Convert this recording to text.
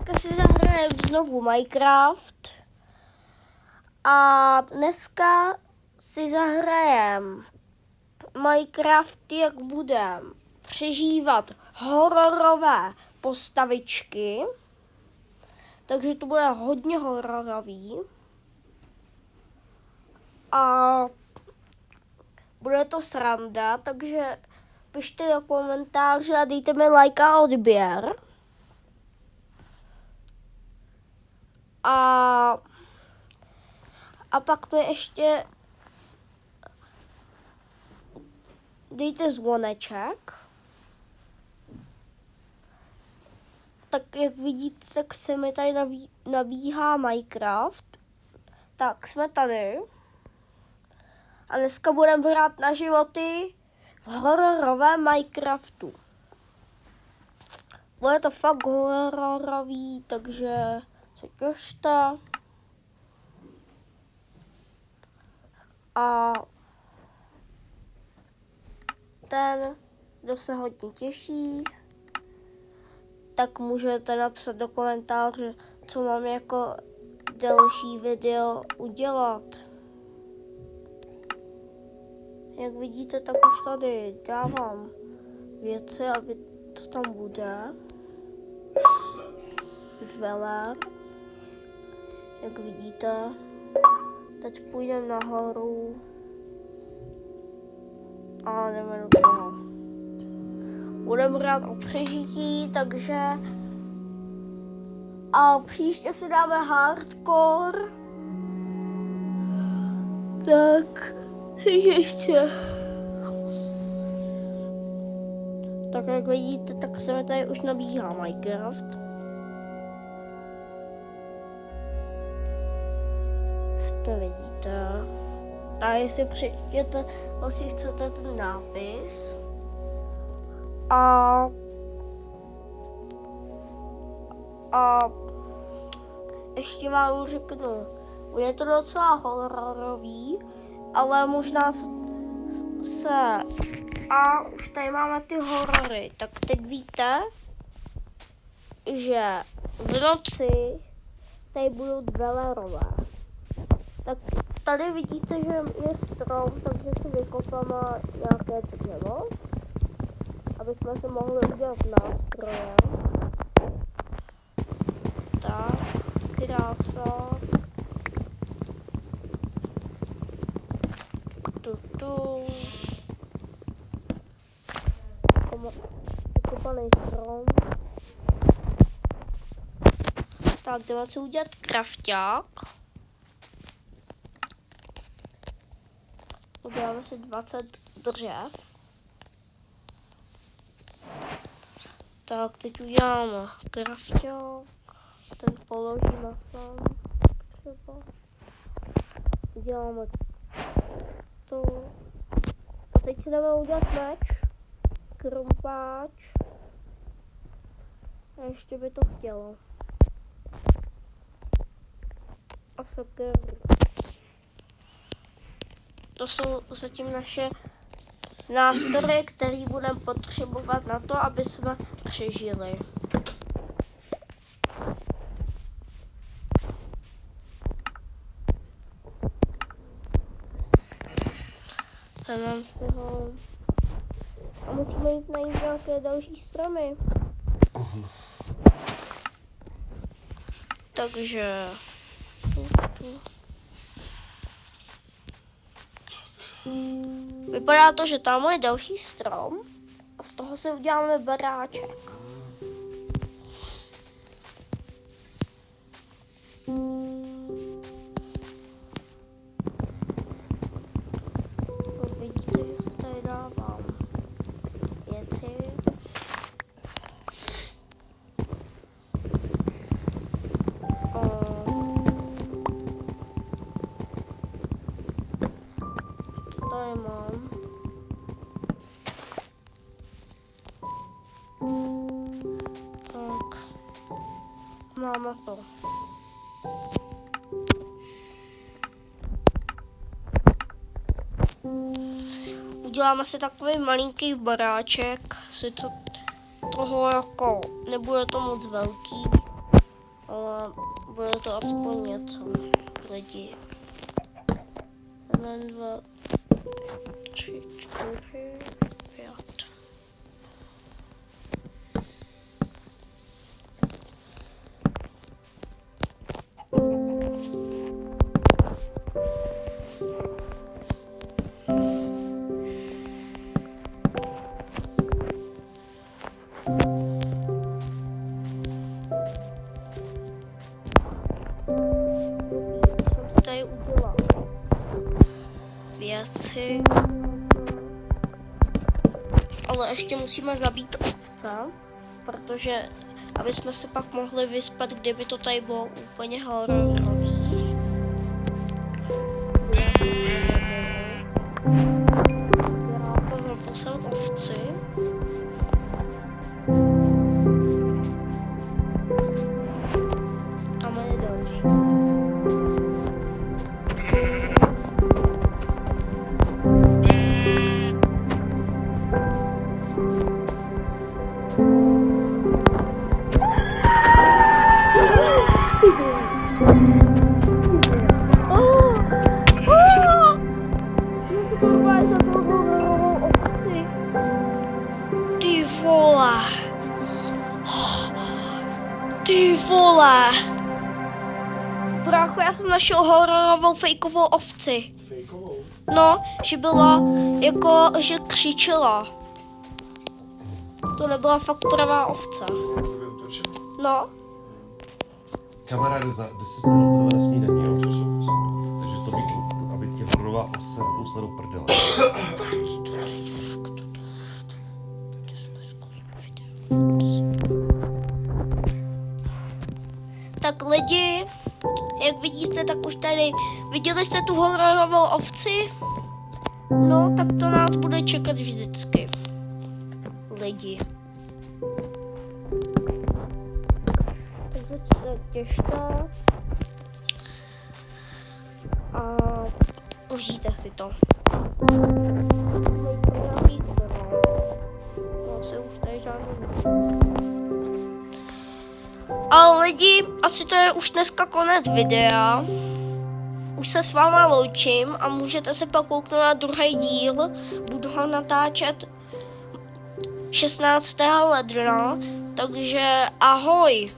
dneska si zahrajeme znovu Minecraft a dneska si zahrajem Minecraft, jak budem přežívat hororové postavičky, takže to bude hodně hororový a bude to sranda, takže pište do komentáře a dejte mi like a odběr. A pak mi ještě dejte zvoneček. Tak jak vidíte, tak se mi tady nabíhá Minecraft. Tak jsme tady. A dneska budeme hrát na životy v hororovém Minecraftu. Bude to fakt hororový, takže se těšte. A ten, kdo se hodně těší, tak můžete napsat do komentáře, co mám jako další video udělat. Jak vidíte, tak už tady dávám věci, aby to tam bude. Dveler. Jak vidíte, teď půjdeme nahoru a jdeme do toho. Budeme hrát o přežití, takže a příště si dáme hardcore. Tak si ještě. Tak jak vidíte, tak se mi tady už nabíhá Minecraft. To vidíte. A jestli přečtěte, asi chcete ten nápis. A ještě vám řeknu, bude to docela hororový, ale možná se a už tady máme ty horory, tak teď víte, že v noci tady budou dvelerové. Tak tady vidíte, že je strom, takže si vykopáme nějaké dřevo, aby jsme si mohli udělat nástroje. Tak, krása. Tutu. Vykopaný strom. Tak, jdeme si udělat krafťák. Uděláme si 20 dřev. Tak, teď uděláme krafťák. Ten položíme sem. Třeba. Uděláme to. A teď si jdeme udělat meč. Krumpáč. A ještě by to chtělo. A sokeru. To jsou zatím naše nástroje, které budeme potřebovat na to, aby jsme přežili. Mám si ho. A musíme jít najít nějaké další stromy. Takže vypadá to, že tam je další strom a z toho si uděláme baráček. Vidíte, že se tady dávám věci. Tady mám. Tak. Máme to. Uděláme si takový malinký baráček, sice toho jako nebude to moc velký, ale bude to aspoň něco, lidi. 1, 2, 3, 4, 5. Tady udělal věci, ale ještě musíme zabít ovce, protože aby jsme se pak mohli vyspat, kdyby to tady bylo úplně hororový. Já jsem zaposlal ovci. A máme další. Ty vole! Brácho, já jsem našel hororovou fejkovou ovci. Fejkovou? No, že byla jako, že křičela. To nebyla fakt pravá ovce. No. Kamaráde, za 10 minut budeme na snídaní, jo? Takže to bych, aby tě hororová ovce nekousla do prdele. Tak lidi, jak vidíte, tak už tady viděli jste tu hororovou ovci? No, tak to nás bude čekat vždycky. Lidi. Takže se těšte. A užijte si to. Ale lidi, asi to je už dneska konec videa. Už se s váma loučím a můžete se pak kouknout na druhý díl. Budu ho natáčet 16. ledna, takže ahoj.